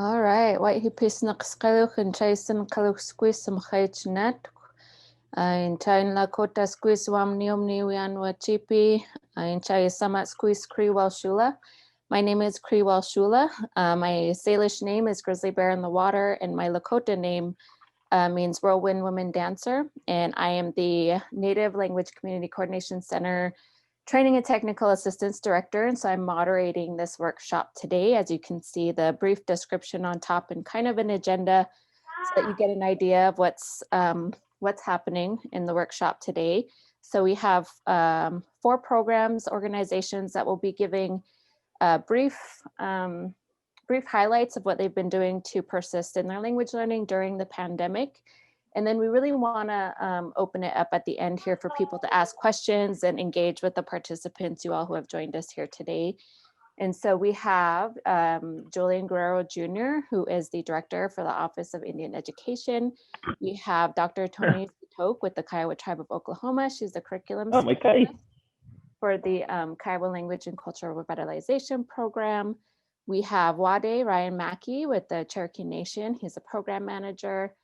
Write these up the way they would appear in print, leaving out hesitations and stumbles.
All right. White hipis naqsqaluk and chasen kaluk squeeze some net. In chain la kota squeeze wam nium niwian wachipi. In chay samat squeeze Cree Shula. My name is Cree Shula. My Salish name is Grizzly Bear in the Water, and my Lakota name means Whirlwind Woman Dancer. And I am the Native Language Community Coordination Center Training and Technical Assistance Director. And so I'm moderating this workshop today. As you can see, the brief description on top and kind of an agenda so that you get an idea of what's happening in the workshop today. So we have 4 programs, organizations that will be giving brief highlights of what they've been doing to persist in their language learning during the pandemic. And then we really want to open it up at the end here for people to ask questions and engage with the participants, you all who have joined us here today. And so we have Julian Guerrero Jr., who is the director for the Office of Indian Education. We have Dr. Tony Toke with the Kiowa Tribe of Oklahoma. She's the curriculum specialist for the Kiowa Language and Cultural Revitalization Program. We have Wade Ryan Mackey with the Cherokee Nation. He's a program manager.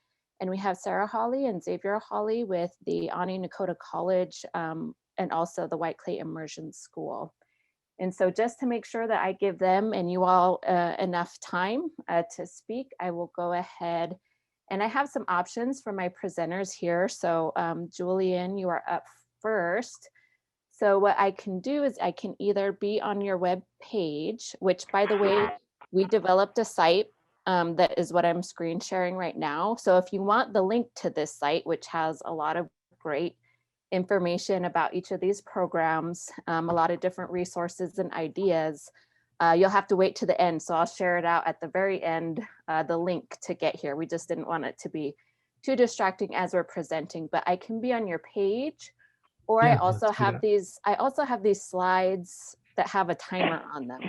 And we have Sarah Holly and Xavier Holly with the Ani Nakota College and also the White Clay Immersion School. And so just to make sure that I give them and you all enough time to speak, I will go ahead. And I have some options for my presenters here. So Julian, you are up first. So what I can do is I can either be on your web page, which by the way, we developed a site that is what I'm screen sharing right now. So if you want the link to this site, which has a lot of great information about each of these programs, a lot of different resources and ideas, you'll have to wait to the end. So I'll share it out at the very end, the link to get here. We just didn't want it to be too distracting as we're presenting, but I can be on your page, or yeah, I also have these slides that have a timer on them.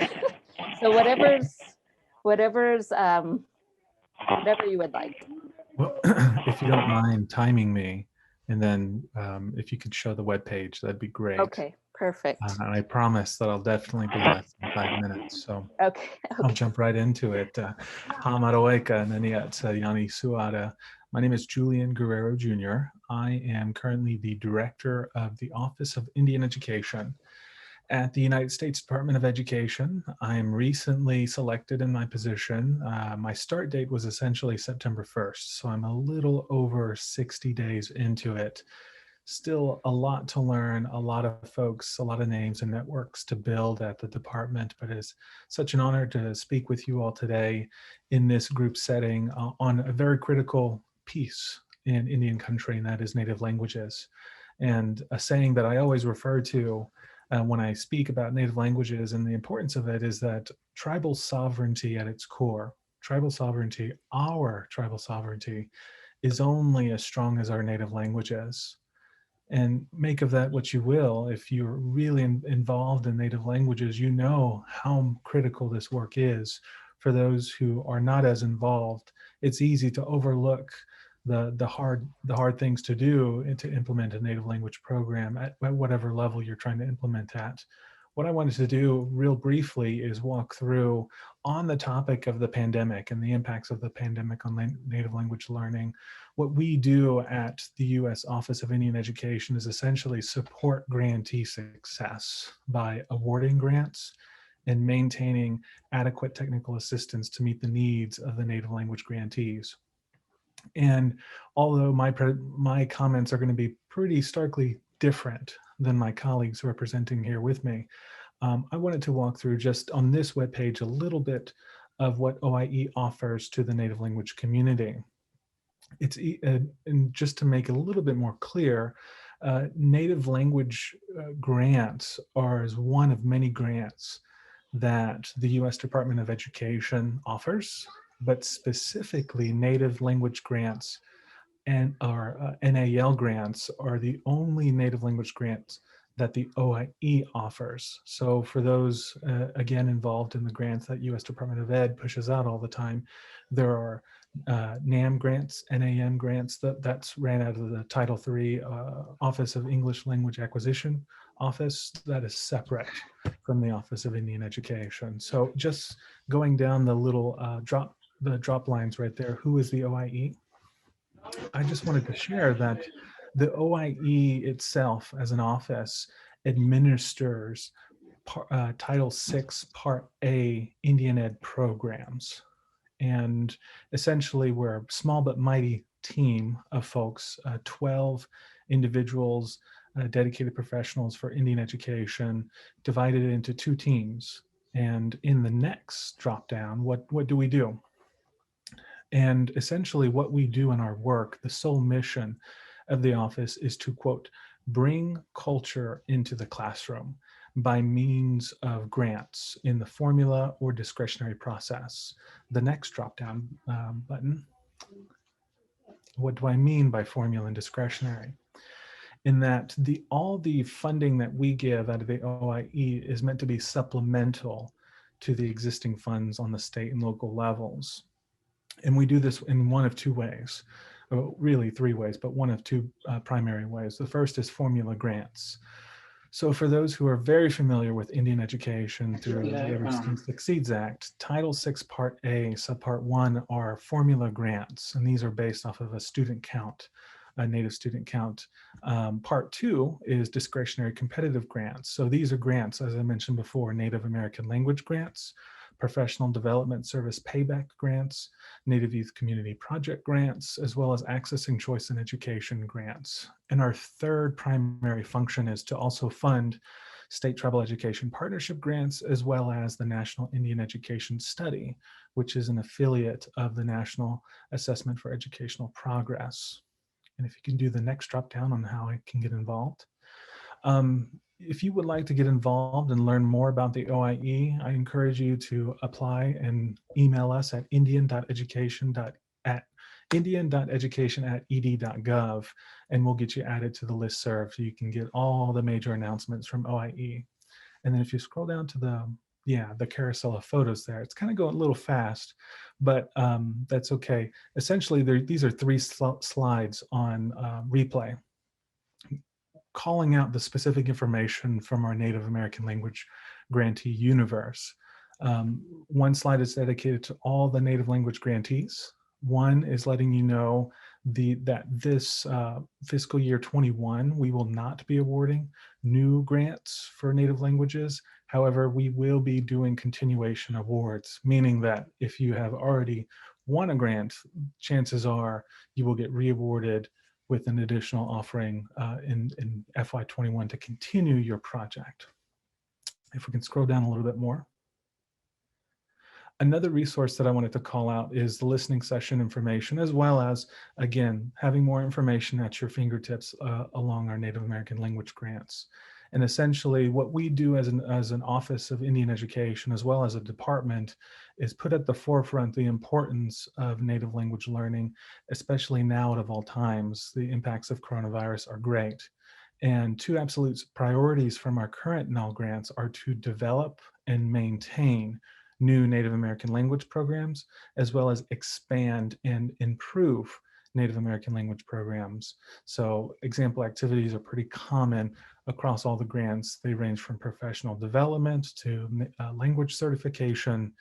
So whatever you would like. Well, if you don't mind timing me, and then if you could show the web page, that'd be great. Okay, perfect. And I promise that I'll definitely be less than 5 minutes. So okay. I'll jump right into it. Hamaroeka Naniat Yani Suada. My name is Julian Guerrero Jr. I am currently the director of the Office of Indian Education at the United States Department of Education. I am recently selected in my position. My start date was essentially September 1st, so I'm a little over 60 days into it. Still a lot to learn, a lot of folks, a lot of names and networks to build at the department, but it's such an honor to speak with you all today in this group setting on a very critical piece in Indian country, and that is native languages. And a saying that I always refer to when I speak about native languages and the importance of it is that tribal sovereignty at its core, tribal sovereignty, our tribal sovereignty, is only as strong as our native languages. And make of that what you will. If you're really involved in native languages, you know how critical this work is. For those who are not as involved, it's easy to overlook the hard things to do and to implement a native language program at whatever level you're trying to implement at. What I wanted to do real briefly is walk through on the topic of the pandemic and the impacts of the pandemic on native language learning. What we do at the U.S. Office of Indian Education is essentially support grantee success by awarding grants and maintaining adequate technical assistance to meet the needs of the native language grantees. And although my comments are going to be pretty starkly different than my colleagues representing here with me, I wanted to walk through just on this webpage a little bit of what OIE offers to the native language community. It's and just to make it a little bit more clear, native language grants are as one of many grants that the U.S. Department of Education offers, but specifically native language grants and our NAL grants are the only native language grants that the OIE offers. So for those, again, involved in the grants that U.S. Department of Ed pushes out all the time, there are NAM grants, NAM grants, that's ran out of the Title III Office of English Language Acquisition Office that is separate from the Office of Indian Education. So just going down the little the drop lines right there, who is the OIE? I just wanted to share that the OIE itself as an office administers Title VI Part A Indian Ed programs. And essentially we're a small but mighty team of folks, 12 individuals, dedicated professionals for Indian education, divided into two teams. And in the next drop down, what do we do? And essentially what we do in our work, the sole mission of the office is to, quote, bring culture into the classroom by means of grants in the formula or discretionary process. The next drop-down button. What do I mean by formula and discretionary? In that all the funding that we give out of the OIE is meant to be supplemental to the existing funds on the state and local levels. And we do this in one of two ways, really three ways, but one of two primary ways. The first is formula grants. So for those who are very familiar with Indian education through the Every Succeeds Act, Title VI Part A, Subpart 1 are formula grants, and these are based off of a student count, a native student count. Part 2 is discretionary competitive grants. So these are grants, as I mentioned before, Native American language grants, professional development service payback grants, Native Youth Community Project grants, as well as accessing choice in education grants. And our third primary function is to also fund state tribal education partnership grants, as well as the National Indian Education Study, which is an affiliate of the National Assessment for Educational Progress. And if you can do the next drop down on how I can get involved. If you would like to get involved and learn more about the OIE, I encourage you to apply and email us at indian.education@ed.gov, and we'll get you added to the listserv so you can get all the major announcements from OIE. And then if you scroll down to the carousel of photos there, it's kind of going a little fast, but that's okay. Essentially, these are three slides on replay, calling out the specific information from our Native American language grantee universe. One slide is dedicated to all the Native language grantees. One is letting you know that this fiscal year 21, we will not be awarding new grants for Native languages. However, we will be doing continuation awards, meaning that if you have already won a grant, chances are you will get re-awarded with an additional offering in FY21 to continue your project. If we can scroll down a little bit more. Another resource that I wanted to call out is the listening session information, as well as, again, having more information at your fingertips along our Native American language grants. And essentially what we do as an Office of Indian Education, as well as a department, is put at the forefront the importance of Native language learning, especially now of all times. The impacts of coronavirus are great. And two absolute priorities from our current NULL grants are to develop and maintain new Native American language programs, as well as expand and improve Native American language programs. So example activities are pretty common across all the grants. They range from professional development to language certification,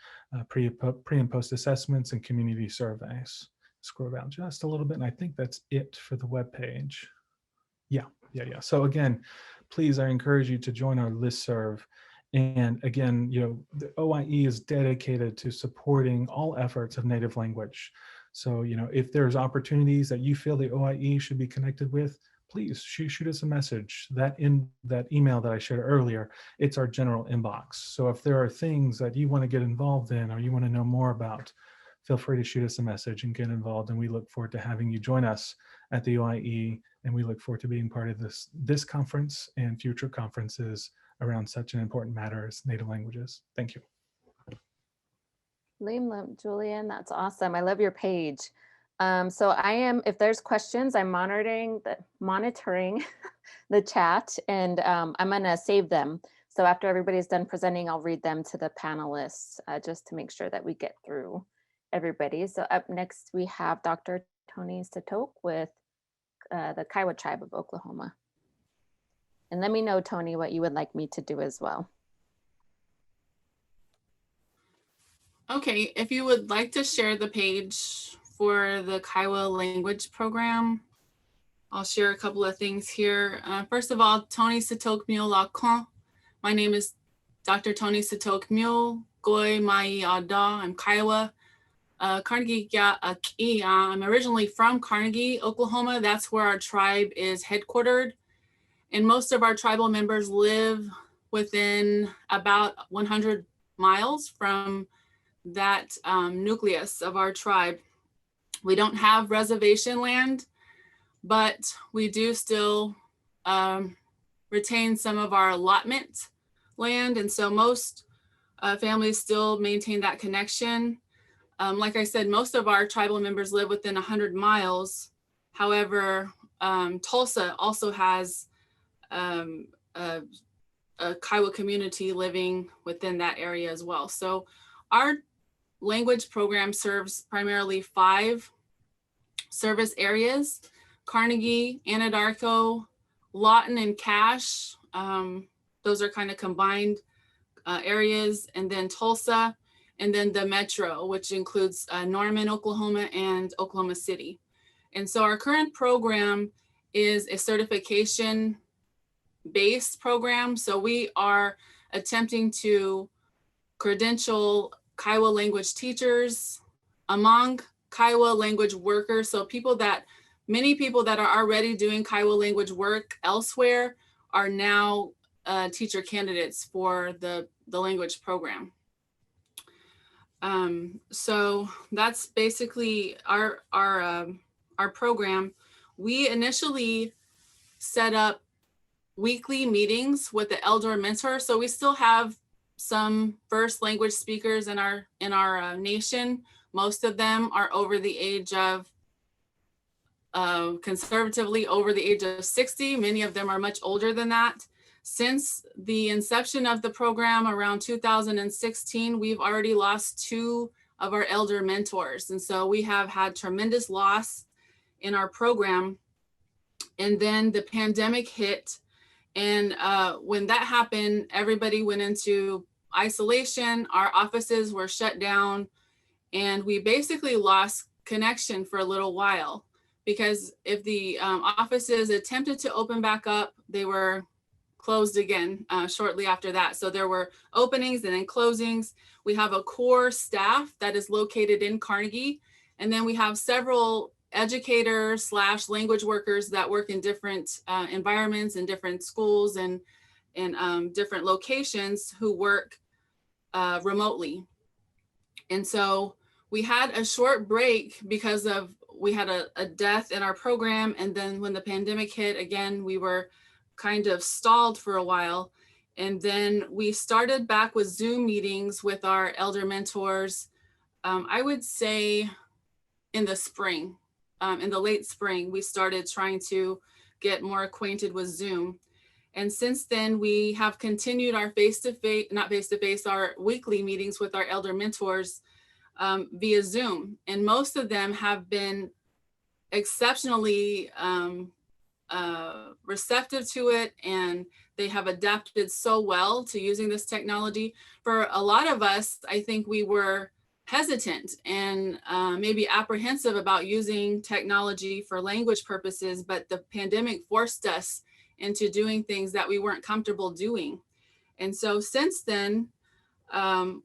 pre and post assessments, and community surveys. Scroll down just a little bit, and I think that's it for the webpage. Yeah. So again, please, I encourage you to join our listserv. And again, the OIE is dedicated to supporting all efforts of Native language. So, if there's opportunities that you feel the OIE should be connected with, please shoot us a message. That email that I shared earlier, it's our general inbox. So if there are things that you want to get involved in or you want to know more about, feel free to shoot us a message and get involved. And we look forward to having you join us at the OIE. And we look forward to being part of this conference and future conferences around such an important matter as Native languages. Thank you. Julian, that's awesome. I love your page. So if there's questions, I'm monitoring the chat, and I'm gonna save them. So after everybody's done presenting, I'll read them to the panelists just to make sure that we get through everybody. So up next, we have Dr. Tony Satok with the Kiwa tribe of Oklahoma. And let me know, Tony, what you would like me to do as well. Okay, if you would like to share the page for the Kiowa language program, I'll share a couple of things here. First of all, Tony Sitok Mule Lakon. My name is Dr. Tony Sitok Mule. Goy Mai Ada. I'm Kiowa. Carnegie. I'm originally from Carnegie, Oklahoma. That's where our tribe is headquartered. And most of our tribal members live within about 100 miles from that nucleus of our tribe. We don't have reservation land, but we do still retain some of our allotment land. And so most families still maintain that connection. Like I said, most of our tribal members live within 100 miles. However, Tulsa also has a Kiowa community living within that area as well. So our language program serves primarily 5 service areas: Carnegie, Anadarko, Lawton, and Cache. Those are kind of combined areas, and then Tulsa, and then the metro, which includes Norman, Oklahoma, and Oklahoma City. And so our current program is a certification-based program. So we are attempting to credential Kiowa language teachers among Kiowa language workers. So many people that are already doing Kiowa language work elsewhere are now teacher candidates for the language program. So that's basically our program. We initially set up weekly meetings with the elder mentor. So we still have some first language speakers in our nation. Most of them are over the age of, conservatively over the age of 60. Many of them are much older than that. Since the inception of the program around 2016, we've already lost 2 of our elder mentors. And so we have had tremendous loss in our program. And then the pandemic hit. And when that happened, everybody went into isolation. Our offices were shut down. And we basically lost connection for a little while, because if the offices attempted to open back up, they were closed again shortly after that. So there were openings and then closings. We have a core staff that is located in Carnegie. And then we have several educators / language workers that work in different environments and different schools and different locations who work remotely. And so we had a short break because we had a death in our program. And then when the pandemic hit, again, we were kind of stalled for a while. And then we started back with Zoom meetings with our elder mentors, I would say in the spring. In the late spring, we started trying to get more acquainted with Zoom. And since then, we have continued our our weekly meetings with our elder mentors via Zoom. And most of them have been exceptionally receptive to it, and they have adapted so well to using this technology. For a lot of us, I think we were hesitant and maybe apprehensive about using technology for language purposes, but the pandemic forced us into doing things that we weren't comfortable doing. And so since then,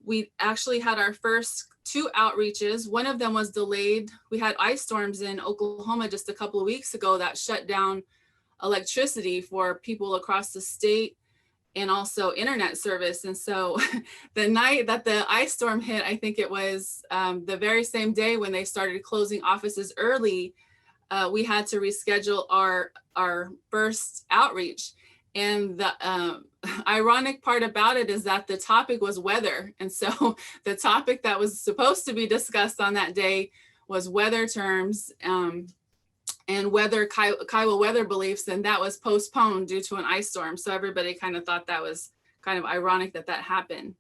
we actually had our first 2 outreaches. One of them was delayed. We had ice storms in Oklahoma just a couple of weeks ago that shut down electricity for people across the state and also internet service. And so the night that the ice storm hit, I think it was the very same day when they started closing offices early, we had to reschedule our first outreach. And the ironic part about it is that the topic was weather. And so the topic that was supposed to be discussed on that day was weather terms and Kiowa weather beliefs, and that was postponed due to an ice storm. So everybody kind of thought that was kind of ironic that happened.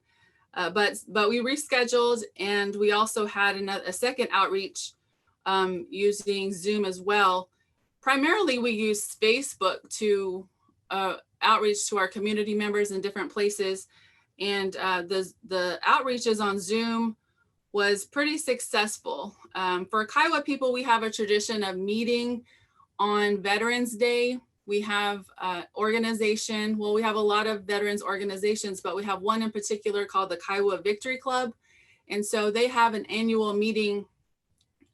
But we rescheduled, and we also had a second outreach using Zoom as well. Primarily, we used Facebook to outreach to our community members in different places. And the outreaches on Zoom was pretty successful. For Kiowa people, we have a tradition of meeting on Veterans Day. We have organization, well, we have a lot of veterans organizations, but we have one in particular called the Kiowa Victory Club. And so they have an annual meeting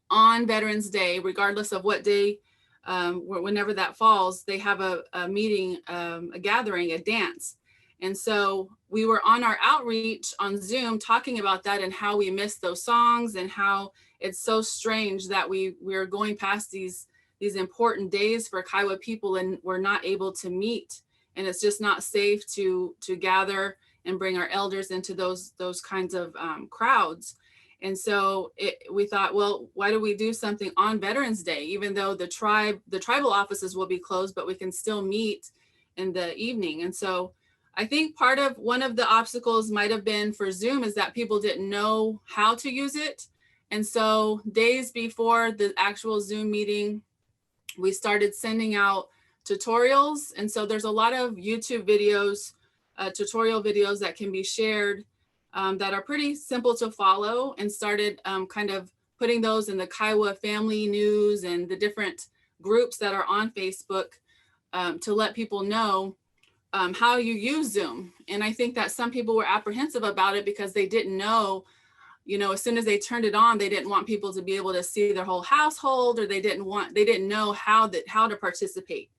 on Veterans Day, regardless of what day, whenever that falls, they have a meeting, a gathering, a dance. And so we were on our outreach on Zoom talking about that and how we miss those songs and how it's so strange that we're going past these important days for Kiowa people and we're not able to meet. And it's just not safe to gather and bring our elders into those kinds of crowds. And so we thought, well, why do we do something on Veterans Day, even though the tribal offices will be closed, but we can still meet in the evening. And so I think one of the obstacles might have been for Zoom is that people didn't know how to use it. And so days before the actual Zoom meeting, we started sending out tutorials. And so there's a lot of YouTube videos, tutorial videos that can be shared that are pretty simple to follow, and started kind of putting those in the Kiowa family news and the different groups that are on Facebook to let people know how you use Zoom. And I think that some people were apprehensive about it because they didn't know, as soon as they turned it on, they didn't want people to be able to see their whole household, or they didn't know how to participate.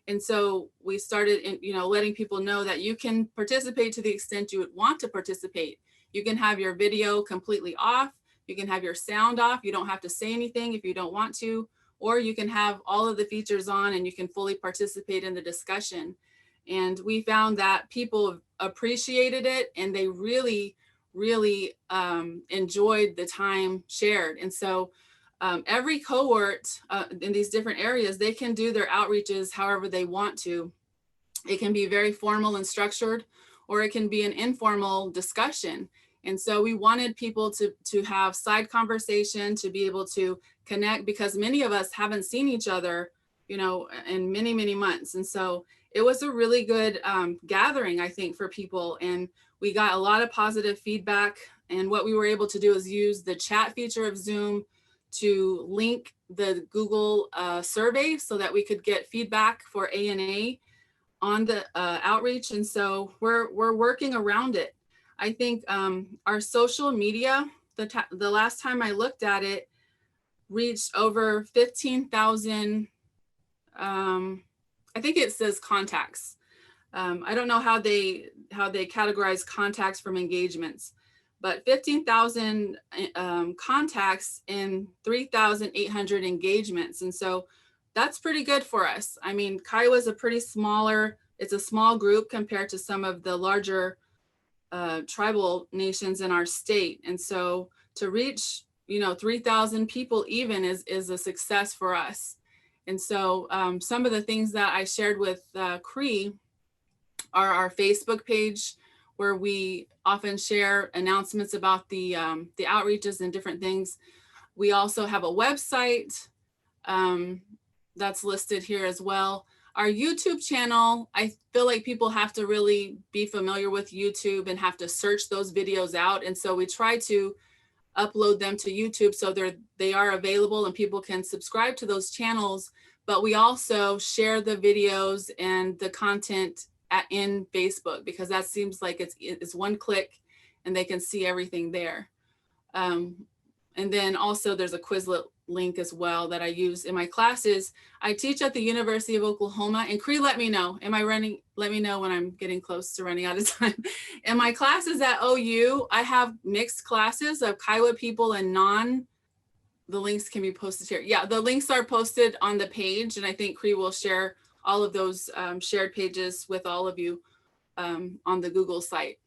And so we started, letting people know that you can participate to the extent you would want to participate. You can have your video completely off. You can have your sound off. You don't have to say anything if you don't want to, or you can have all of the features on and you can fully participate in the discussion. And we found that people appreciated it and they really, really enjoyed the time shared. And so every cohort in these different areas, they can do their outreaches however they want to. It can be very formal and structured, or it can be an informal discussion. And so we wanted people to have side conversation, to be able to connect, because many of us haven't seen each other, in many, many months. And so it was a really good gathering, I think, for people. And we got a lot of positive feedback. And what we were able to do is use the chat feature of Zoom to link the Google survey so that we could get feedback for ANA on the outreach. And so we're working around it. I think our social media, the last time I looked at it, reached over 15,000, I think it says contacts. I don't know how they categorize contacts from engagements, but 15,000 contacts and 3,800 engagements. And so that's pretty good for us. I mean, Kiowa is it's a small group compared to some of the larger tribal nations in our state. And so to reach, 3,000 people even is a success for us. And so some of the things that I shared with Cree are our Facebook page, where we often share announcements about the outreaches and different things. We also have a website that's listed here as well. Our YouTube channel, I feel like people have to really be familiar with YouTube and have to search those videos out. And so we try to upload them to YouTube so they are available and people can subscribe to those channels. But we also share the videos and the content in Facebook, because that seems like it's one click and they can see everything there. And then also there's a Quizlet link as well that I use in my classes. I teach at the University of Oklahoma, and Cree, let me know. Let me know when I'm getting close to running out of time. In my classes at OU, I have mixed classes of Kiowa people and the links can be posted here. Yeah, the links are posted on the page, and I think Cree will share all of those shared pages with all of you on the Google site.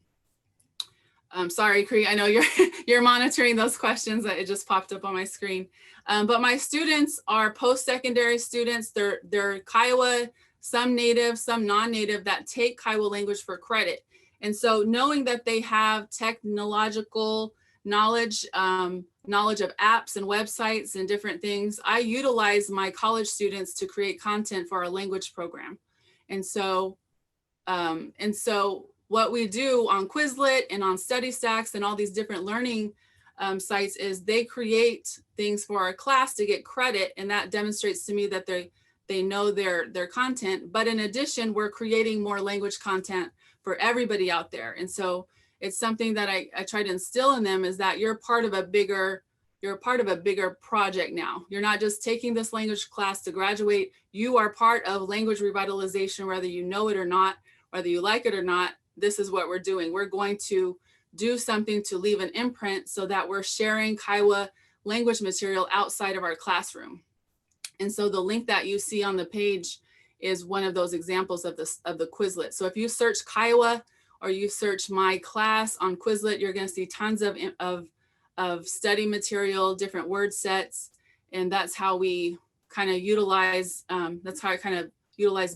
Sorry, Cree, I know you're monitoring those questions. It just popped up on my screen. But my students are post-secondary students. They're Kiowa, some native, some non-native, that take Kiowa language for credit. And so knowing that they have technological knowledge, knowledge of apps and websites and different things, I utilize my college students to create content for our language program. And so what we do on Quizlet and on Study Stacks and all these different learning sites is they create things for our class to get credit, and that demonstrates to me that they know their content. But in addition, we're creating more language content for everybody out there. And so it's something that I try to instill in them, is that you're part of a bigger project now. You're not just taking this language class to graduate. You are part of language revitalization, whether you know it or not, whether you like it or not. This is what we're doing. We're going to do something to leave an imprint so that we're sharing Kiowa language material outside of our classroom. And so the link that you see on the page is one of those examples of the Quizlet. So if you search Kiowa or you search my class on Quizlet, you're going to see tons of study material, different word sets. And that's how we kind of utilize,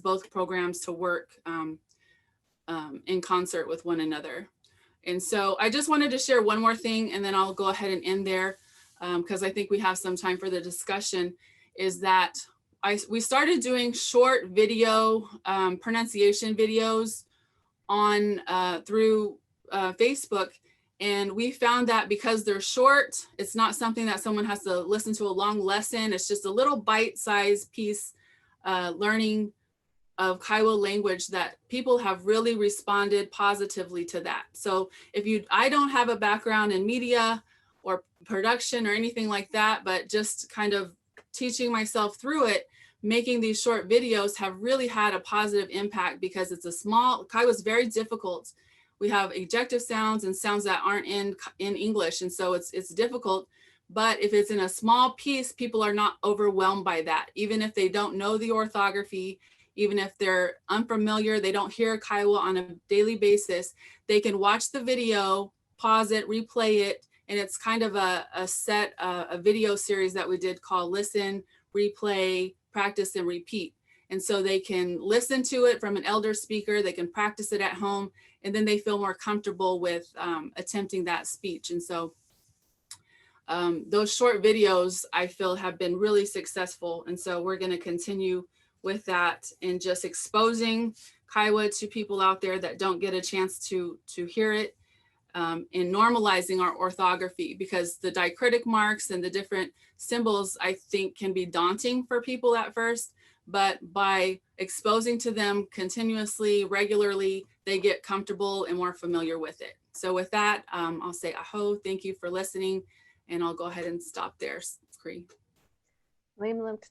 both programs to work in concert with one another. And so I just wanted to share one more thing, and then I'll go ahead and end there, because I think we have some time for the discussion, is that we started doing short video pronunciation videos on through Facebook. And we found that because they're short, it's not something that someone has to listen to a long lesson. It's just a little bite-sized piece learning of Kiowa language, that people have really responded positively to that. So I don't have a background in media or production or anything like that, but just kind of teaching myself through it, making these short videos have really had a positive impact, because Kiowa is very difficult. We have ejective sounds and sounds that aren't in English. And so it's difficult, but if it's in a small piece, people are not overwhelmed by that. Even if they don't know the orthography, even if they're unfamiliar, they don't hear Kiowa on a daily basis, they can watch the video, pause it, replay it. And it's kind of a video series that we did called Listen, Replay, Practice, and Repeat. And so they can listen to it from an elder speaker, they can practice it at home, and then they feel more comfortable with attempting that speech. And so those short videos, I feel, have been really successful. And so we're gonna continue with that, and just exposing Kiowa to people out there that don't get a chance to hear it, and normalizing our orthography, because the diacritic marks and the different symbols, I think, can be daunting for people at first, but by exposing to them continuously, regularly, they get comfortable and more familiar with it. So with that, I'll say aho, thank you for listening, and I'll go ahead and stop there, Cree.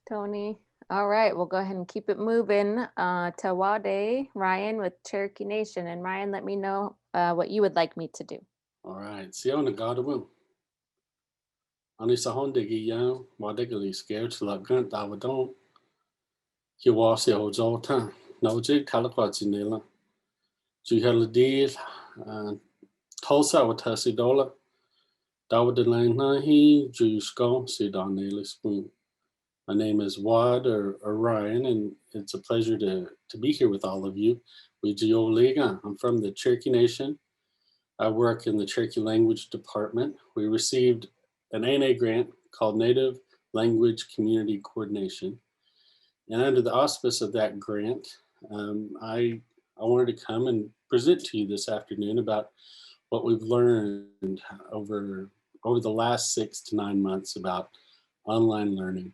Tony. All right, we'll go ahead and keep it moving. Tawade, Ryan with Cherokee Nation. And Ryan, let me know what you would like me to do. All right. Siona Gadawu. Ani Sahondigi Yam, Wadigali scared to like Gunt Dawadon. Kiwa se Hojota, Noji Talaquazinilla. Juheladi, Tulsa with Tasidola. Dawadilanahi, Jusko, Sidan Naily Spoon. My name is Wad or Ryan, and it's a pleasure to be here with all of you. I'm from the Cherokee Nation. I work in the Cherokee Language Department. We received an ANA grant called Native Language Community Coordination. And under the auspice of that grant, I wanted to come and present to you this afternoon about what we've learned over the last 6 to 9 months about online learning.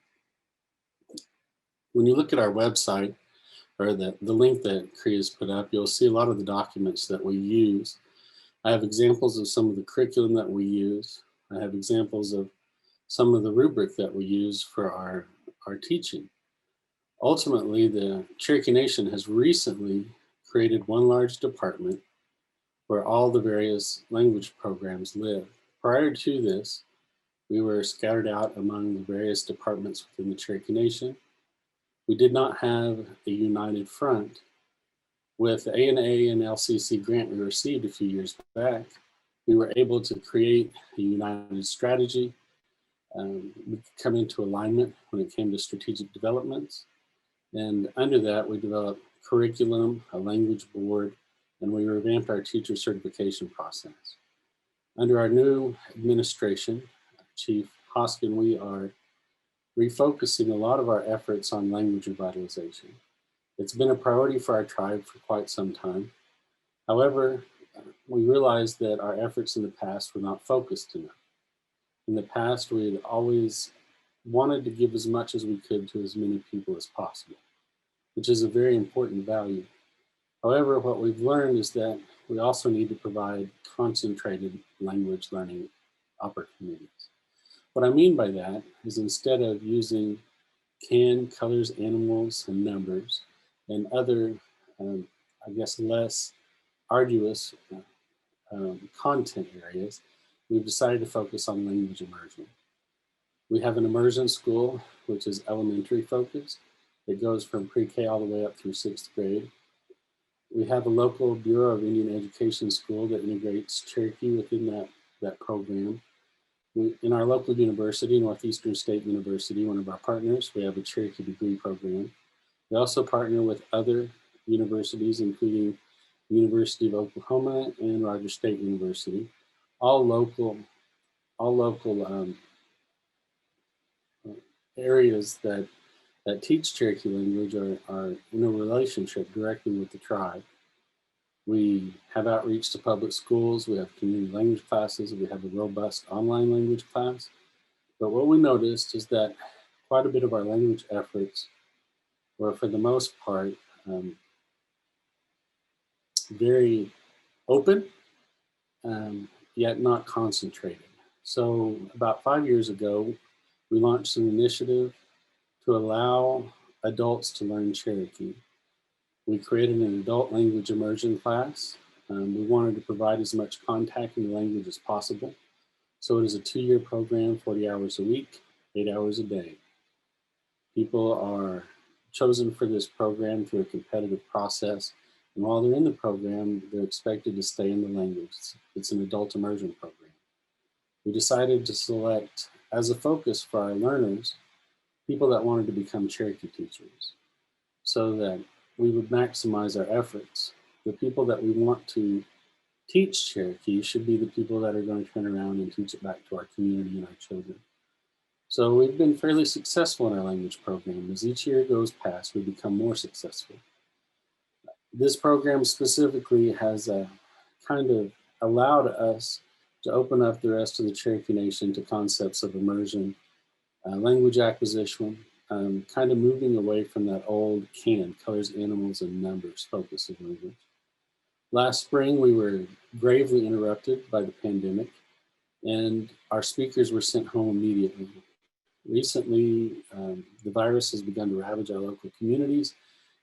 When you look at our website, or the link that Cree has put up, you'll see a lot of the documents that we use. I have examples of some of the curriculum that we use. I have examples of some of the rubric that we use for our teaching. Ultimately, the Cherokee Nation has recently created one large department where all the various language programs live. Prior to this, we were scattered out among the various departments within the Cherokee Nation. We did not have a united front. With the ANA and LCC grant we received a few years back, we were able to create a united strategy. We could come into alignment when it came to strategic developments. And under that, we developed curriculum, a language board, and we revamped our teacher certification process. Under our new administration, Chief Hoskin, we are refocusing a lot of our efforts on language revitalization. It's been a priority for our tribe for quite some time. However, we realized that our efforts in the past were not focused enough. In the past, we had always wanted to give as much as we could to as many people as possible, which is a very important value. However, what we've learned is that we also need to provide concentrated language learning opportunities. What I mean by that is instead of using canned colors, animals, and numbers, and other, I guess, less arduous content areas, we've decided to focus on language immersion. We have an immersion school, which is elementary focused. It goes from pre-K all the way up through 6th grade. We have a local Bureau of Indian Education school that integrates Cherokee within that program. In our local university, Northeastern State University, one of our partners, we have a Cherokee degree program. We also partner with other universities, including the University of Oklahoma and Rogers State University, all local areas that teach Cherokee language are in a relationship directly with the tribe. We have outreach to public schools, we have community language classes, we have a robust online language class. But what we noticed is that quite a bit of our language efforts were, for the most part, very open, yet not concentrated. So about 5 years ago, we launched an initiative to allow adults to learn Cherokee. We created an adult language immersion class. We wanted to provide as much contact in the language as possible. So it is a 2-year program, 40 hours a week, 8 hours a day. People are chosen for this program through a competitive process. And while they're in the program, they're expected to stay in the language. It's an adult immersion program. We decided to select as a focus for our learners, people that wanted to become Cherokee teachers, so that we would maximize our efforts. The people that we want to teach Cherokee should be the people that are going to turn around and teach it back to our community and our children. So we've been fairly successful in our language program. As each year goes past, we become more successful. This program specifically has kind of allowed us to open up the rest of the Cherokee Nation to concepts of immersion, language acquisition, kind of moving away from that old canned colors, animals, and numbers focus of language. Last spring, we were gravely interrupted by the pandemic, and our speakers were sent home immediately. Recently, the virus has begun to ravage our local communities.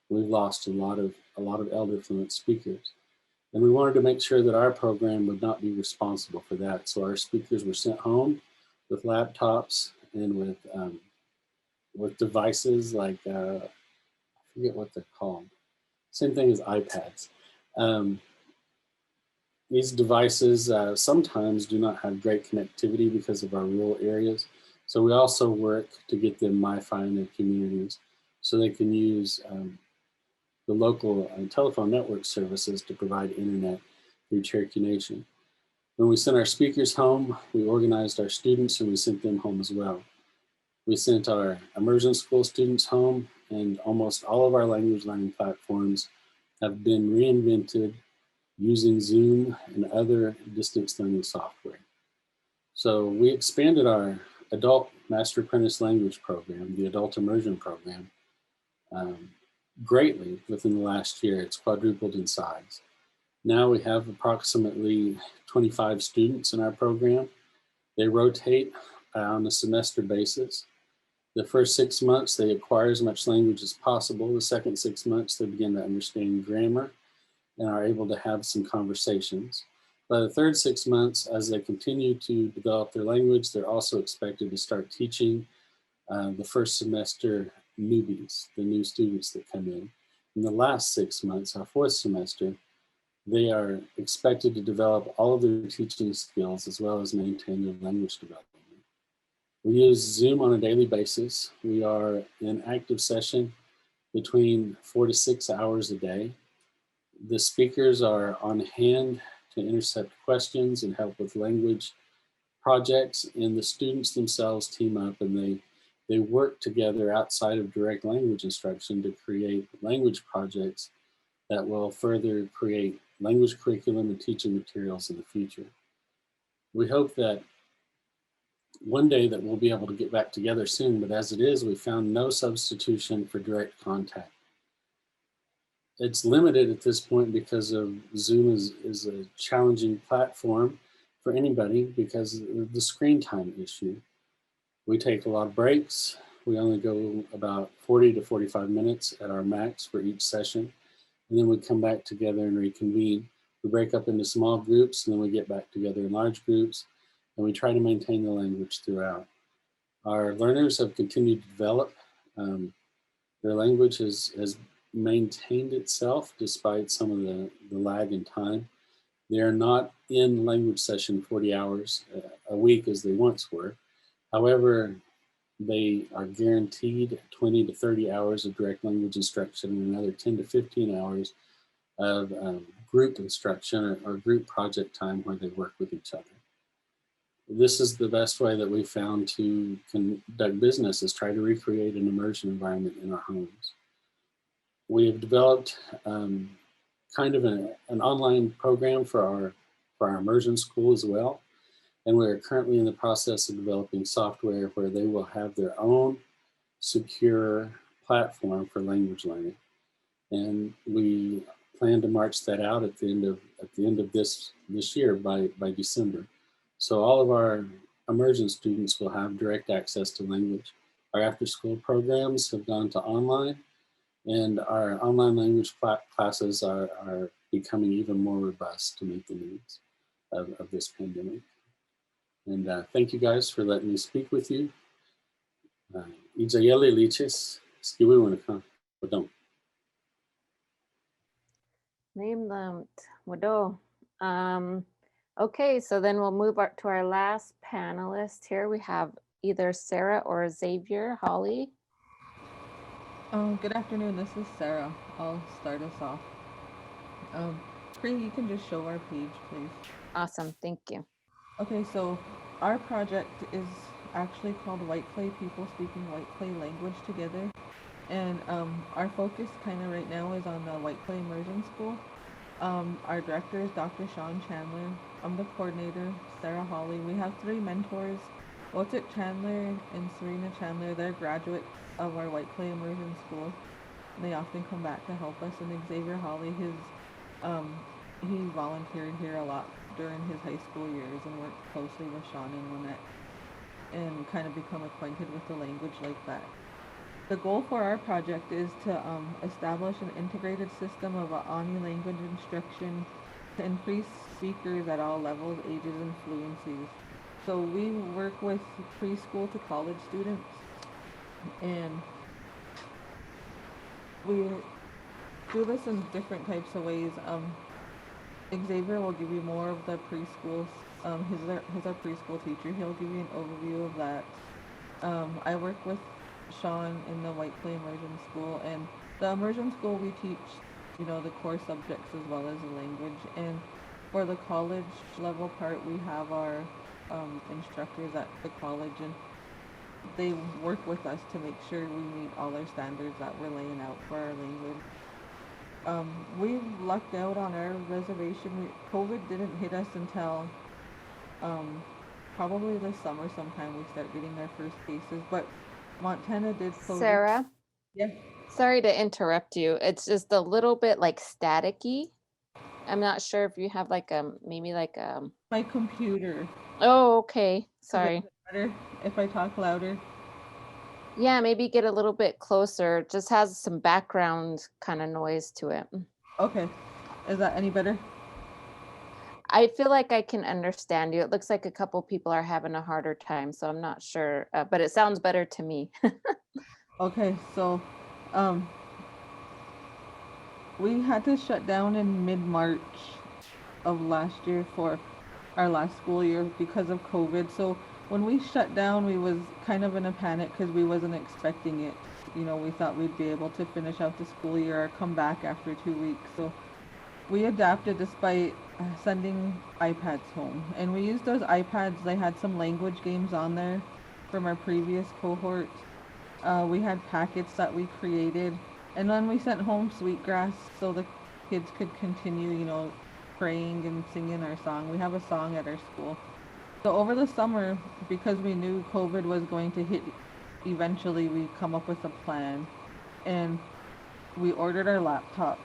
We've lost a lot of elder fluent speakers. And we wanted to make sure that our program would not be responsible for that. So our speakers were sent home with laptops and with devices like, I forget what they're called. Same thing as iPads. These devices sometimes do not have great connectivity because of our rural areas. So we also work to get them Wi-Fi in their communities so they can use the local telephone network services to provide internet through Cherokee Nation. When we sent our speakers home, we organized our students and we sent them home as well. We sent our immersion school students home, and almost all of our language learning platforms have been reinvented using Zoom and other distance learning software. So we expanded our adult Master Apprentice language program, the adult immersion program, greatly within the last year. It's quadrupled in size. Now we have approximately 25 students in our program. They rotate on a semester basis. The first 6 months, they acquire as much language as possible. The second 6 months, they begin to understand grammar and are able to have some conversations. By the third 6 months, as they continue to develop their language, they're also expected to start teaching the first semester newbies, the new students that come in. In the last 6 months, our fourth semester, they are expected to develop all of their teaching skills as well as maintain their language development. We use Zoom on a daily basis. We are in active session between 4 to 6 hours a day. The speakers are on hand to intercept questions and help with language projects, and the students themselves team up and they work together outside of direct language instruction to create language projects that will further create language curriculum and teaching materials in the future. We hope that one day that we'll be able to get back together soon, but as it is, we found no substitution for direct contact. It's limited at this point because of Zoom is a challenging platform for anybody because of the screen time issue. We take a lot of breaks. We only go about 40 to 45 minutes at our max for each session. And then we come back together and reconvene. We break up into small groups and then we get back together in large groups, and we try to maintain the language throughout. Our learners have continued to develop. Their language has maintained itself despite some of the lag in time. They are not in language session 40 hours a week as they once were. However, they are guaranteed 20 to 30 hours of direct language instruction and another 10 to 15 hours of group instruction or group project time where they work with each other. This is the best way that we found to conduct business, is try to recreate an immersion environment in our homes. We have developed kind of an online program for our immersion school as well. And we're currently in the process of developing software where they will have their own secure platform for language learning. And we plan to march that out at the end of this year by December. So all of our immersion students will have direct access to language. Our after-school programs have gone to online, and our online language classes are becoming even more robust to meet the needs of this pandemic. And thank you guys for letting me speak with you. Ijayele liches, skiwi wanaka, wadong. Name them, Wado. Okay, so then we'll move to our last panelist here. We have either Sarah or Xavier Holly. Good afternoon, this is Sarah. I'll start us off. Pri, you can just show our page, please. Awesome, thank you. Okay, so our project is actually called White Clay People Speaking White Clay Language Together. And our focus kind of right now is on the White Clay Immersion School. Our director is Dr. Sean Chandler. I'm the coordinator, Sarah Holly. We have 3 mentors, Otik Chandler and Serena Chandler. They're graduates of our White Clay Immersion School. They often come back to help us. And Xavier Holly, he volunteered here a lot during his high school years and worked closely with Sean and Lynette and kind of become acquainted with the language like that. The goal for our project is to establish an integrated system of Ani language instruction to increase speakers at all levels, ages, and fluencies. So we work with preschool to college students, and we do this in different types of ways. Xavier will give you more of the preschool. He's our preschool teacher. He'll give you an overview of that. I work with Sean in the White Clay Immersion School, and the immersion school we teach, the core subjects as well as the language. And for the college level part, we have our instructors at the college, and they work with us to make sure we meet all our standards that we're laying out for our language. We lucked out on our reservation. COVID didn't hit us until probably this summer sometime we start getting our first cases, but Montana did close. Sarah? Yeah. Sorry to interrupt you. It's just a little bit like staticky. I'm not sure if you have maybe my computer. Oh, okay. Sorry. Is it better if I talk louder? Yeah, maybe get a little bit closer. It just has some background kind of noise to it. Okay. Is that any better? I feel like I can understand you. It looks like a couple people are having a harder time, so I'm not sure, but it sounds better to me. Okay, so we had to shut down in mid-March of last year for our last school year because of COVID. So when we shut down, we was kind of in a panic because we wasn't expecting it. We thought we'd be able to finish out the school year or come back after 2 weeks. So we adapted despite sending iPads home. And we used those iPads. They had some language games on there from our previous cohort. We had packets that we created. And then we sent home Sweetgrass so the kids could continue, praying and singing our song. We have a song at our school. So over the summer, because we knew COVID was going to hit eventually, we come up with a plan, and we ordered our laptops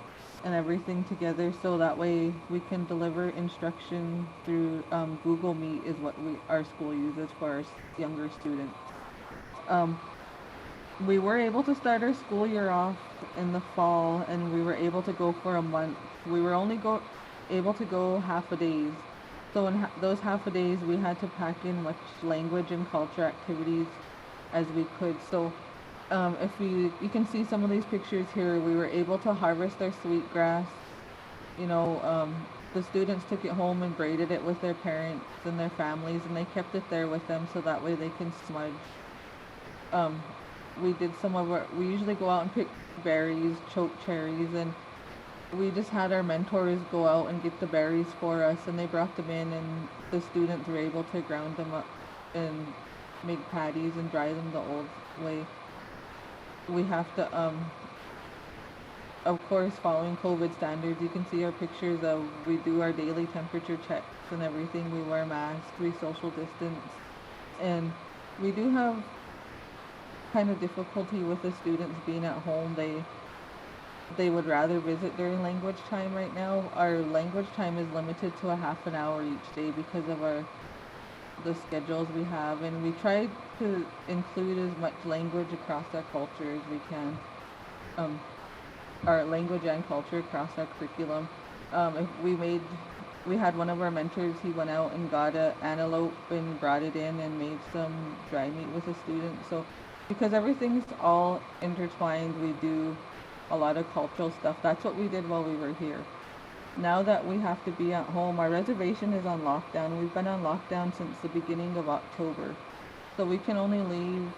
and everything together so that way we can deliver instruction through Google Meet is what our school uses for our younger students. Um, we were able to start our school year off in the fall, and we were able to go for a month. We were only able to go half a days. So in those half a days, we had to pack in much language and culture activities as we could. So if you can see some of these pictures here, we were able to harvest our sweetgrass. You know, the students took it home and braided it with their parents and their families, and they kept it there with them so that way they can smudge. We did we usually go out and pick berries, choke cherries, and we just had our mentors go out and get the berries for us, and they brought them in, and the students were able to ground them up and make patties and dry them the old way. We have to, of course, following COVID standards, you can see our pictures of, we do our daily temperature checks and everything. We wear masks, we social distance, and we do have kind of difficulty with the students being at home. They would rather visit during language time right now. Our language time is limited to a half an hour each day because of the schedules we have, and we try to include as much language across our culture as we can. Our language and culture across our curriculum. If we had one of our mentors, he went out and got an antelope and brought it in and made some dry meat with a student. So because everything's all intertwined, we do a lot of cultural stuff. That's what we did while we were here. Now that we have to be at home, our reservation is on lockdown. We've been on lockdown since the beginning of October. So we can only leave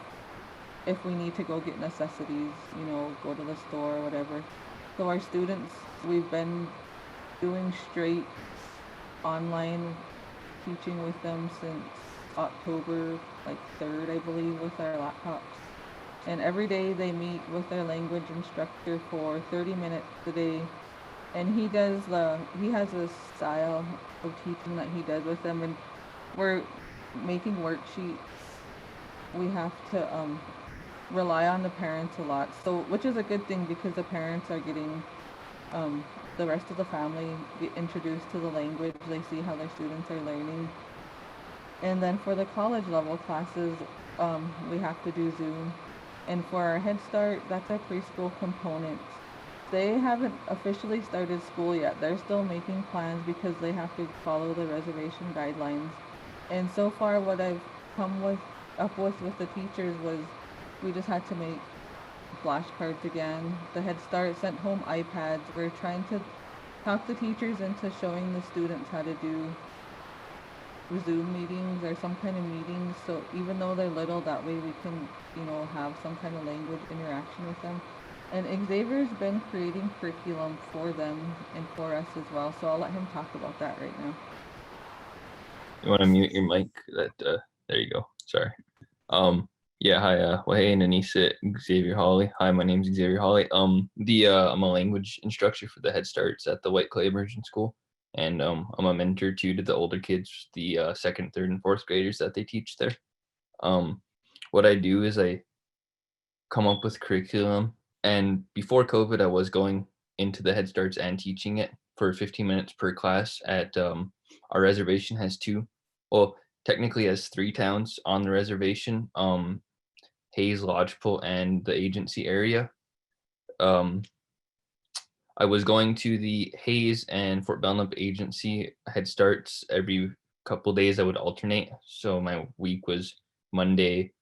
if we need to go get necessities, you know, go to the store or whatever. So our students, we've been doing straight online teaching with them since October, like 3rd, I believe, with our laptops. And every day they meet with their language instructor for 30 minutes a day. And he has a style of teaching that he does with them, and we're making worksheets. We have to rely on the parents a lot, so which is a good thing because the parents are getting the rest of the family get introduced to the language. They see how their students are learning. And then for the college level classes, we have to do Zoom. And for our Head Start, that's our preschool component. They haven't officially started school yet. They're still making plans because they have to follow the reservation guidelines. And so far what I've come up with the teachers was we just had to make flashcards again. The Head Start sent home iPads. We're trying to talk the teachers into showing the students how to do Zoom meetings or some kind of meetings. So even though they're little, that way we can, you know, have some kind of language interaction with them. And Xavier's been creating curriculum for them and for us as well. So I'll let him talk about that right now. You want to mute your mic? There you go. Sorry. Yeah. Hi. Well, hey, Nanisa, Xavier Holly. Hi, my name's Xavier Holly. I'm a language instructor for the Head Starts at the White Clay Immersion School, and I'm a mentor too to the older kids, the 2nd, 3rd, and 4th graders that they teach there. What I do is I come up with curriculum. And before COVID, I was going into the Head Starts and teaching it for 15 minutes per class at our reservation has technically has 3 towns on the reservation, Hayes, Lodgepole, and the agency area. I was going to the Hayes and Fort Belknap agency Head Starts every couple days. I would alternate. So my week was Monday,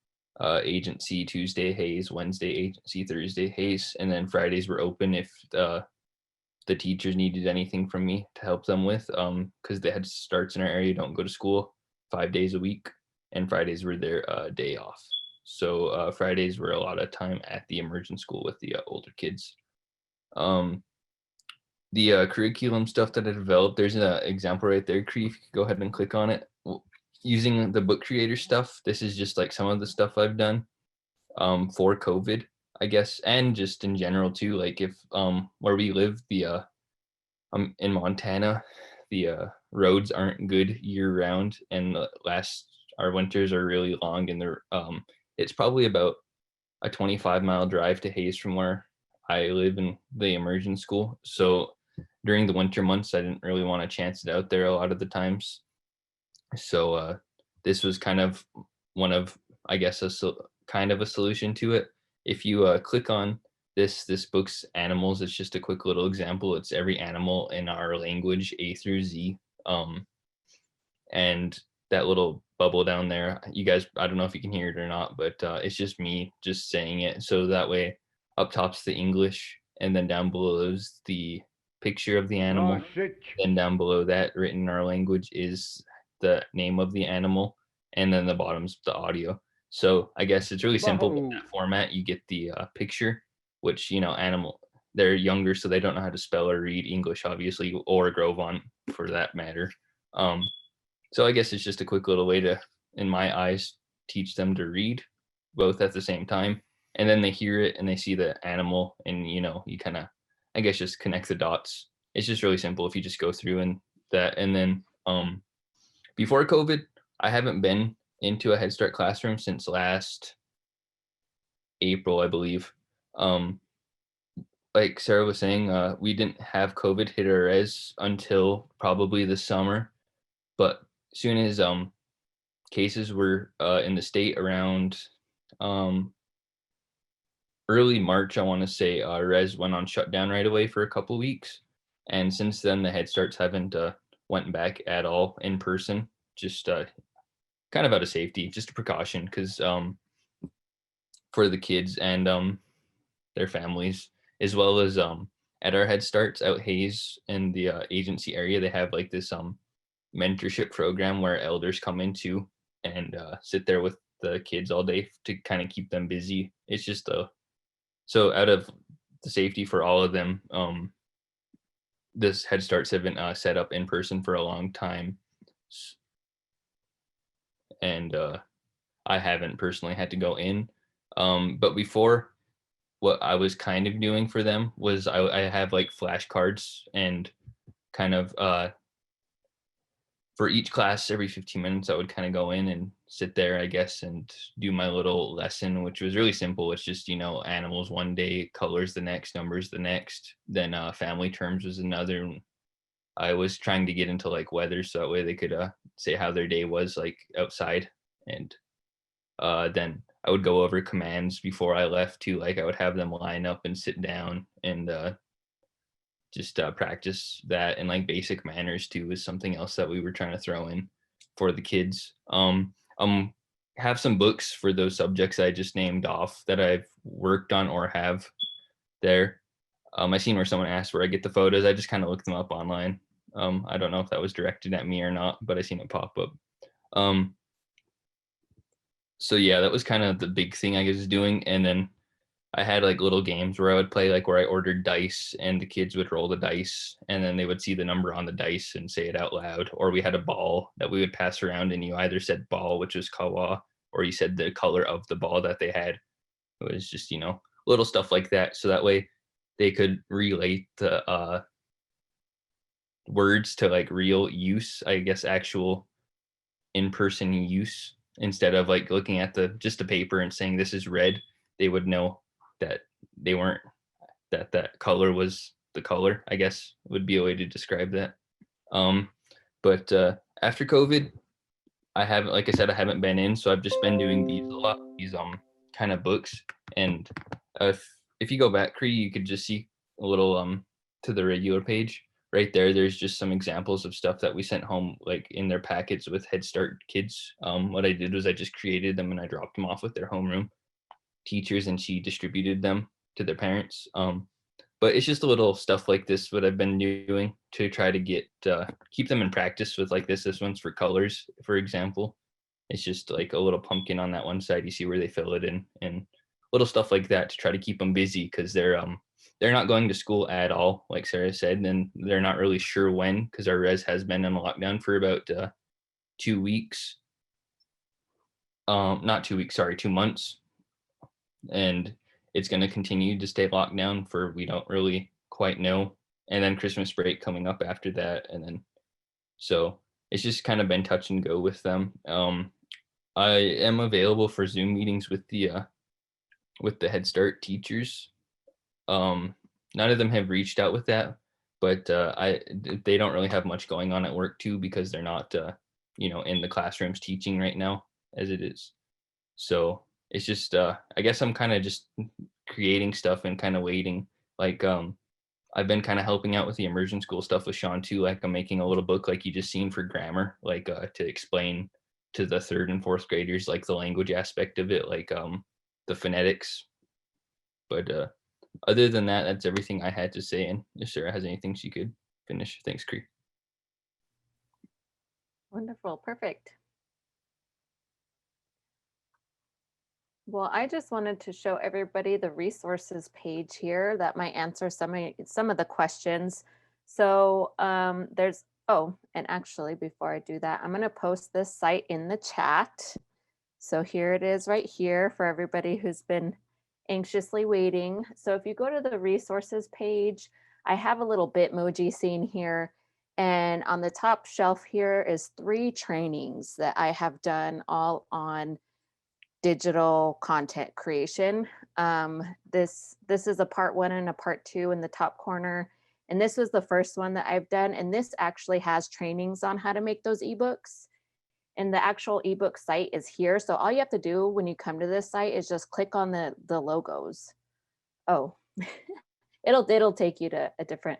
agency, Tuesday Hayes, Wednesday agency, Thursday Hayes, and then Fridays were open if the teachers needed anything from me to help them with, because the Head Starts in our area don't go to school 5 days a week, and Fridays were their day off. So Fridays were a lot of time at the immersion school with the older kids. The curriculum stuff that I developed, there's an example right there, Cree, if you could go ahead and click on it. Using the book creator stuff, this is just like some of the stuff I've done for COVID, I guess, and just in general too. Like if where we live, the in Montana, the roads aren't good year round, and our winters are really long, and it's probably about a 25-mile drive to Hayes from where I live in the immersion school. So during the winter months, I didn't really want to chance it out there a lot of the times. So this was kind of one of, I guess, kind of a solution to it. If you click on this book's animals, it's just a quick little example. It's every animal in our language, A through Z. And that little bubble down there, you guys, I don't know if you can hear it or not, but it's just me just saying it. So that way up top's the English, and then down below is the picture of the animal. Then down below that, written in our language, is the name of the animal, and then the bottom's the audio. So I guess it's really simple with that format. You get the picture, which, animal, they're younger, so they don't know how to spell or read English, obviously, or Grovon for that matter. So I guess it's just a quick little way to, in my eyes, teach them to read both at the same time. And then they hear it and they see the animal, and, you kind of, I guess, just connect the dots. It's just really simple if you just go through and that. And then before COVID, I haven't been into a Head Start classroom since last April, I believe. Like Sarah was saying, we didn't have COVID hit our res until probably the summer. But soon as cases were in the state around early March, I want to say, res went on shutdown right away for a couple weeks. And since then, the Head Starts haven't went back at all in person, just kind of out of safety, just a precaution, because for the kids and their families, as well as at our Head Starts out Hayes in the agency area, they have like this mentorship program where elders come into and sit there with the kids all day to kind of keep them busy. It's just so out of the safety for all of them, this Head Starts have been set up in person for a long time, and I haven't personally had to go in. But before, what I was kind of doing for them was I have like flashcards, and kind of for each class every 15 minutes, I would kind of go in and sit there, I guess, and do my little lesson, which was really simple. It's just, animals one day, colors the next, numbers the next, then family terms was another. I was trying to get into like weather, so that way they could say how their day was like outside. And then I would go over commands before I left too. Like I would have them line up and sit down and just practice that, and like basic manners too is something else that we were trying to throw in for the kids. Have some books for those subjects I just named off that I've worked on or have there. I seen where someone asked where I get the photos. I just kind of looked them up online. I don't know if that was directed at me or not, but I seen it pop up. So yeah, that was kind of the big thing I was doing. And then I had like little games where I would play, like where I ordered dice and the kids would roll the dice, and then they would see the number on the dice and say it out loud. Or we had a ball that we would pass around, and you either said ball, which was Kiwa, or you said the color of the ball that they had. It was just, little stuff like that. So that way they could relate the words to like real use, I guess, actual in-person use, instead of like looking at just the paper and saying this is red. They would know that they weren't, that color was the color, I guess would be a way to describe that. But after COVID, I haven't, like I said, I haven't been in, so I've just been doing these a lot, these kind of books. And if you go back, Cree, you could just see a little to the regular page right there. There's just some examples of stuff that we sent home, like in their packets with Head Start kids. What I did was I just created them and I dropped them off with their homeroom teachers, and she distributed them to their parents. But it's just a little stuff like this what I've been doing to try to get keep them in practice with like this. This one's for colors, for example. It's just like a little pumpkin on that one side. You see where they fill it in, and little stuff like that to try to keep them busy, because they're not going to school at all, like Sarah said, and they're not really sure when, because our res has been in lockdown for about 2 weeks. Not 2 weeks, sorry, 2 months. And it's going to continue to stay locked down for, we don't really quite know. And then Christmas break coming up after that. And then So it's just kind of been touch and go with them. I am available for Zoom meetings with the Head Start teachers. None of them have reached out with that, but they don't really have much going on at work too, because they're not in the classrooms teaching right now as it is. So it's just I guess I'm kind of just creating stuff and kind of waiting. Like I've been kind of helping out with the immersion school stuff with Sean too. Like I'm making a little book like you just seen for grammar, like to explain to the 3rd and 4th graders like the language aspect of it, like the phonetics. But other than that, that's everything I had to say. And if Sarah has anything, she could finish. Thanks, Cree. Wonderful, perfect. Well, I just wanted to show everybody the resources page here that might answer some of the questions. So there's, oh, and actually before I do that, I'm going to post this site in the chat. So here it is right here for everybody who's been anxiously waiting. So if you go to the resources page, I have a little Bitmoji scene here. And on the top shelf here is 3 trainings that I have done all on digital content creation. This is a part 1 and a part 2 in the top corner. And this was the first one that I've done. And this actually has trainings on how to make those ebooks. And the actual ebook site is here. So all you have to do when you come to this site is just click on the logos. Oh, it'll take you to a different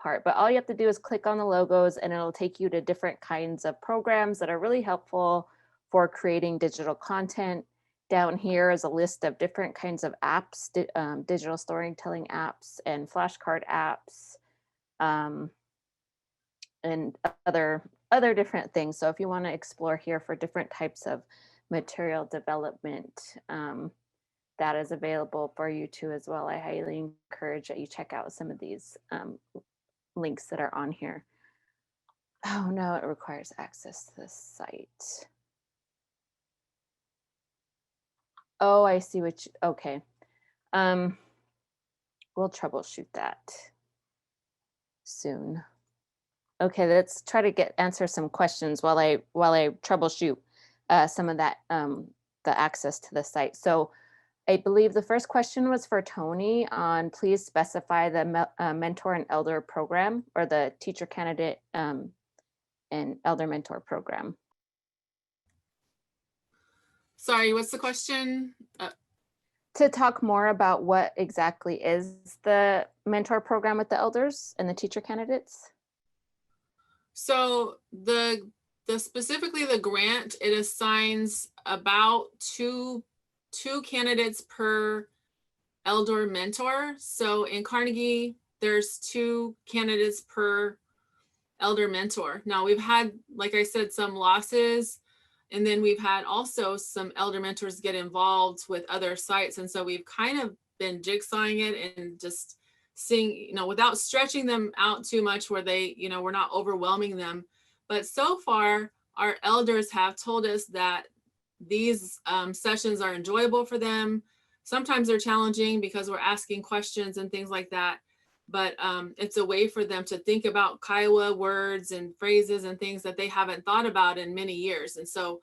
part, but all you have to do is click on the logos and it'll take you to different kinds of programs that are really helpful for creating digital content. Down here is a list of different kinds of apps, digital storytelling apps and flashcard apps, and other different things. So if you want to explore here for different types of material development, that is available for you too as well. I highly encourage that you check out some of these links that are on here. Oh no, it requires access to this site. Oh, I see what you, okay. We'll troubleshoot that soon. Okay, let's try to answer some questions while I troubleshoot some of that, the access to the site. So I believe the first question was for Tony on please specify the mentor and elder program, or the teacher candidate and elder mentor program. Sorry, what's the question? To talk more about what exactly is the mentor program with the elders and the teacher candidates. So the specifically the grant, it assigns about two candidates per elder mentor. So in Carnegie, there's 2 candidates per elder mentor. Now we've had, like I said, some losses, and then we've had also some elder mentors get involved with other sites. And so we've kind of been jigsawing it and just seeing, without stretching them out too much where they, we're not overwhelming them. But so far, our elders have told us that these sessions are enjoyable for them. Sometimes they're challenging because we're asking questions and things like that. But it's a way for them to think about Kiowa words and phrases and things that they haven't thought about in many years. And so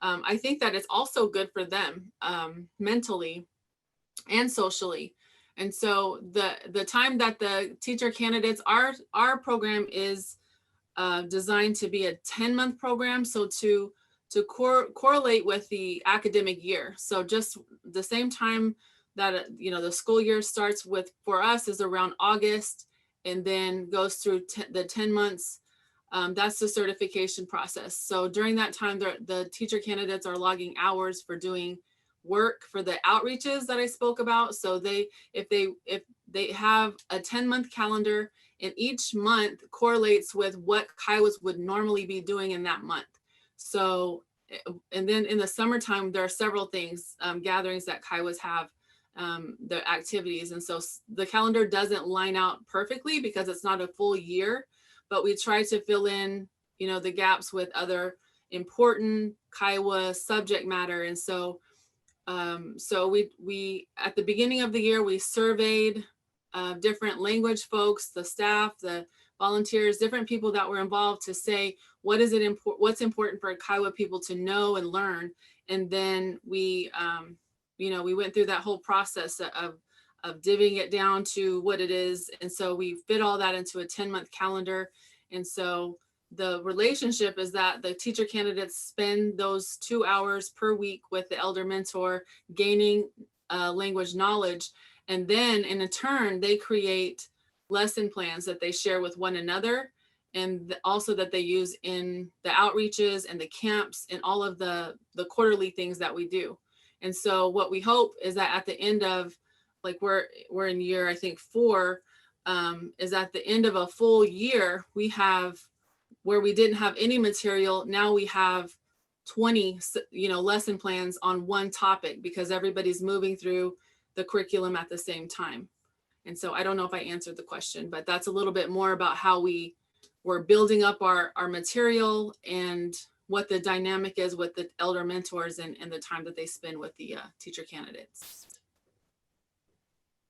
I think that it's also good for them mentally and socially. And so the time that the teacher candidates, our program is designed to be a 10-month program. So to correlate with the academic year. So just the same time that, the school year starts with, for us, is around August and then goes through the 10 months. That's the certification process. So during that time, the teacher candidates are logging hours for doing work for the outreaches that I spoke about. So if they have a 10-month calendar, and each month correlates with what Kiowas would normally be doing in that month. So, and then in the summertime, there are several things, gatherings that Kiowas have, the activities. And so the calendar doesn't line out perfectly because it's not a full year, but we try to fill in, the gaps with other important Kiowa subject matter. And so, we at the beginning of the year, we surveyed different language folks, the staff, the volunteers, different people that were involved to say, what's important for Kiowa people to know and learn. And then we, we went through that whole process of divvying it down to what it is. And so we fit all that into a 10-month calendar. And so the relationship is that the teacher candidates spend those 2 hours per week with the elder mentor, gaining language knowledge. And then in turn, they create lesson plans that they share with one another, and also that they use in the outreaches and the camps and all of the quarterly things that we do. And so what we hope is that at the end of, like we're in year, I think 4, is at the end of a full year, we have, where we didn't have any material, now we have 20, lesson plans on one topic, because everybody's moving through the curriculum at the same time. And so I don't know if I answered the question, but that's a little bit more about how we're building up our material and what the dynamic is with the elder mentors and the time that they spend with the teacher candidates.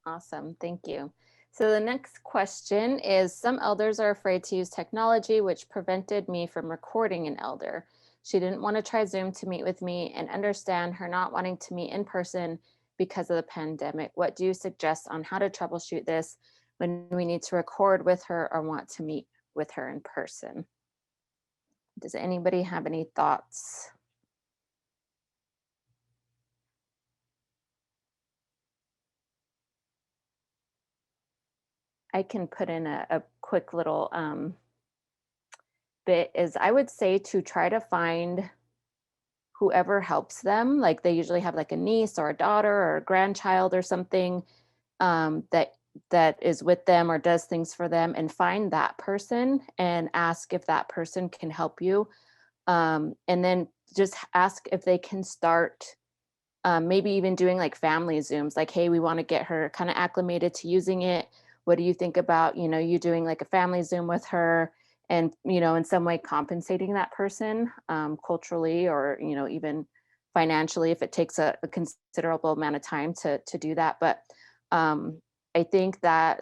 Awesome, thank you. So the next question is, some elders are afraid to use technology, which prevented me from recording an elder. She didn't want to try Zoom to meet with me, and understand her not wanting to meet in person because of the pandemic. What do you suggest on how to troubleshoot this when we need to record with her or want to meet with her in person? Does anybody have any thoughts? I can put in a quick little bit, is I would say to try to find whoever helps them. Like they usually have like a niece or a daughter or a grandchild or something that is with them or does things for them, and find that person and ask if that person can help you. And then just ask if they can start maybe even doing like family Zooms, like, hey, we want to get her kind of acclimated to using it. What do you think about, you doing like a family Zoom with her, and, in some way compensating that person culturally or, even financially, if it takes a considerable amount of time to do that. But I think that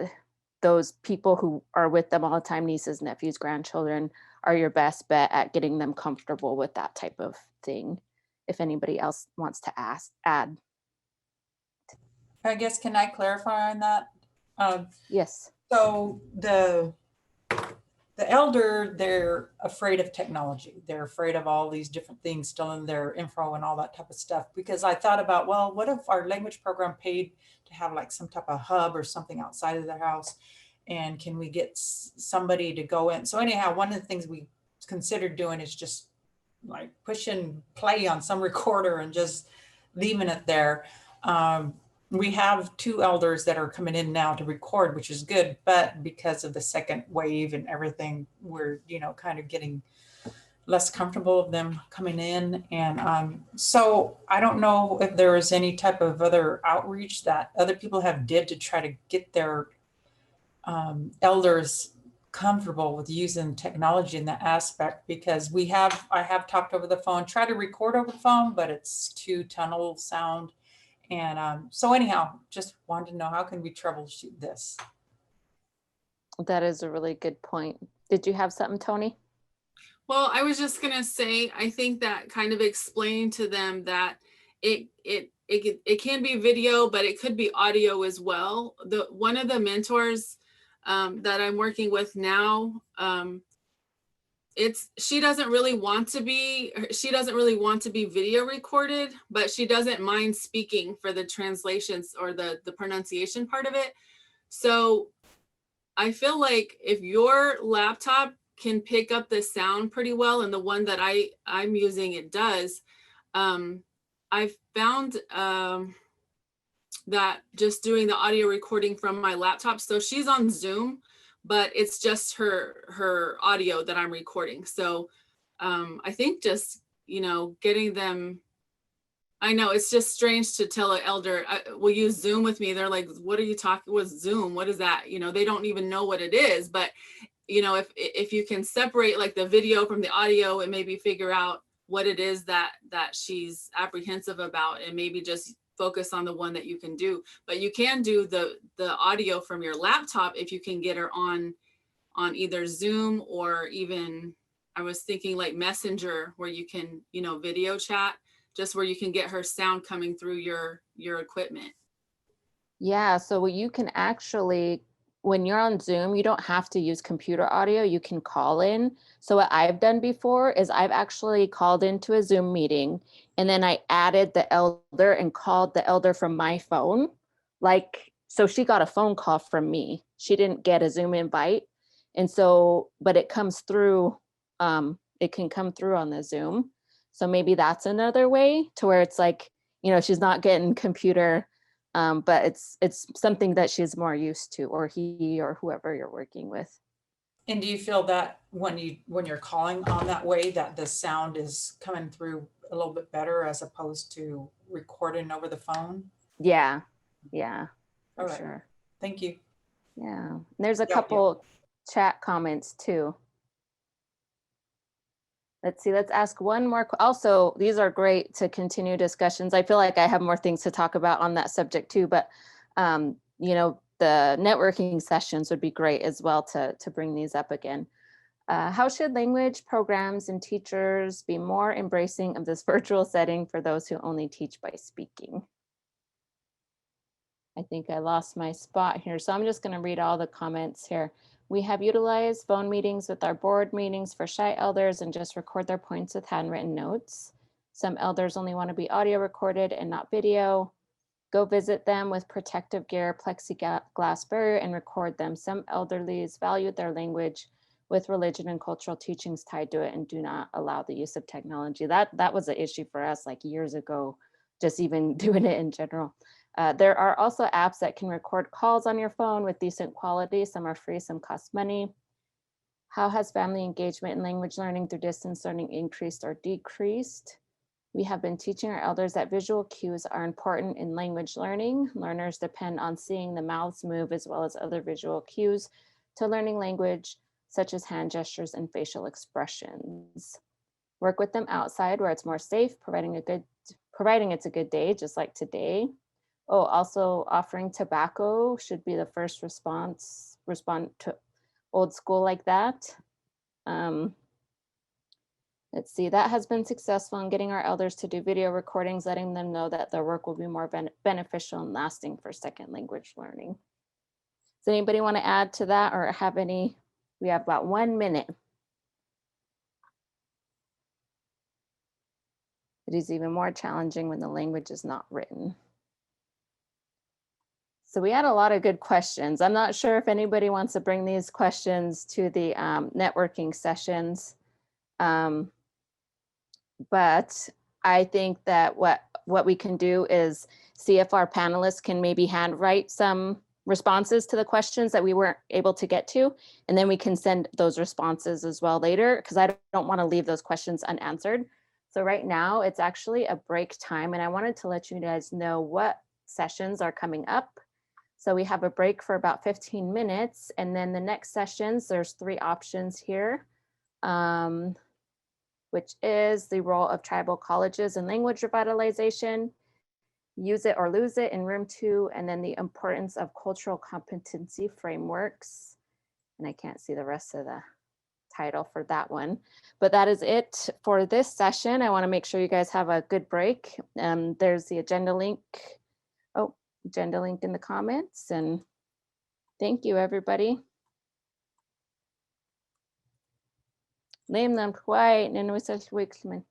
those people who are with them all the time, nieces, nephews, grandchildren, are your best bet at getting them comfortable with that type of thing. If anybody else wants to add. I guess, can I clarify on that? Yes. So the elder, they're afraid of technology. They're afraid of all these different things still in their info and all that type of stuff. Because I thought about, well, what if our language program paid to have like some type of hub or something outside of their house? And can we get somebody to go in? So anyhow, one of the things we considered doing is just like pushing play on some recorder and just leaving it there. We have 2 elders that are coming in now to record, which is good, but because of the second wave and everything, we're, kind of getting less comfortable of them coming in. And so I don't know if there is any type of other outreach that other people have did to try to get their elders comfortable with using technology in that aspect, because I have talked over the phone, try to record over the phone, but it's too tunnel sound. And so anyhow, just wanted to know, how can we troubleshoot this? That is a really good point. Did you have something, Tony? Well, I was just going to say, I think that kind of explain to them that it can be video, but it could be audio as well. One of the mentors that I'm working with now, she doesn't really want to be video recorded, but she doesn't mind speaking for the translations or the pronunciation part of it. So I feel like if your laptop can pick up the sound pretty well, and the one that I'm using, it does, I've found that just doing the audio recording from my laptop, so she's on Zoom, but it's just her audio that I'm recording. So I think just, getting them, I know it's just strange to tell an elder, will you Zoom with me? They're like, what are you talking with Zoom? What is that? They don't even know what it is. But, if you can separate like the video from the audio and maybe figure out what it is that she's apprehensive about, and maybe just focus on the one that you can do. But you can do the audio from your laptop if you can get her on on either Zoom or even, I was thinking like Messenger, where you can, you know, video chat, just where you can get her sound coming through your equipment. Yeah, so you can actually, when you're on Zoom, you don't have to use computer audio, you can call in. So what I've done before is I've actually called into a Zoom meeting and then I added the elder and called the elder from my phone. Like, so she got a phone call from me. She didn't get a Zoom invite. And so, but it comes through, it can come through on the Zoom. So maybe that's another way to where it's like, you know, she's not getting computer, but it's something that she's more used to, or he or whoever you're working with. And do you feel that when you're calling on that way, that the sound is coming through a little bit better as opposed to recording over the phone? Yeah, for All right. sure. Thank you. Yeah, and there's a Yeah. couple chat comments too. Let's see, let's ask one more. Also, these are great to continue discussions. I feel like I have more things to talk about on that subject too, but you know, the networking sessions would be great as well to bring these up again. How should language programs and teachers be more embracing of this virtual setting for those who only teach by speaking? I think I lost my spot here, so I'm just going to read all the comments here. We have utilized phone meetings with our board meetings for shy elders and just record their points with handwritten notes. Some elders only want to be audio recorded and not video. Go visit them with protective gear, plexiglass barrier, and record them. Some elderlies value their language with religion and cultural teachings tied to it and do not allow the use of technology. That was an issue for us like years ago, just even doing it in general. There are also apps that can record calls on your phone with decent quality. Some are free, some cost money. How has family engagement in language learning through distance learning increased or decreased? We have been teaching our elders that visual cues are important in language learning. Learners depend on seeing the mouths move as well as other visual cues to learning language, such as hand gestures and facial expressions. Work with them outside where it's more safe, providing it's a good day, just like today. Oh, also offering tobacco should be the first respond to old school like that. Let's see, that has been successful in getting our elders to do video recordings, letting them know that their work will be more beneficial and lasting for second language learning. Does anybody want to add to that or have any? We have about 1 minute. It is even more challenging when the language is not written. So we had a lot of good questions. I'm not sure if anybody wants to bring these questions to the networking sessions. But I think that what we can do is see if our panelists can maybe handwrite some responses to the questions that we weren't able to get to, and then we can send those responses as well later, because I don't want to leave those questions unanswered. So right now it's actually a break time, and I wanted to let you guys know what sessions are coming up. So we have a break for about 15 minutes, and then the next sessions, there's 3 options here. Which is the role of tribal colleges in language revitalization, use it or lose it in room 2, and then the importance of cultural competency frameworks. And I can't see the rest of the title for that one, but that is it for this session. I want to make sure you guys have a good break. There's the agenda link. Oh, agenda link in the comments, and thank you, everybody. Name them quiet and we such weeks, man.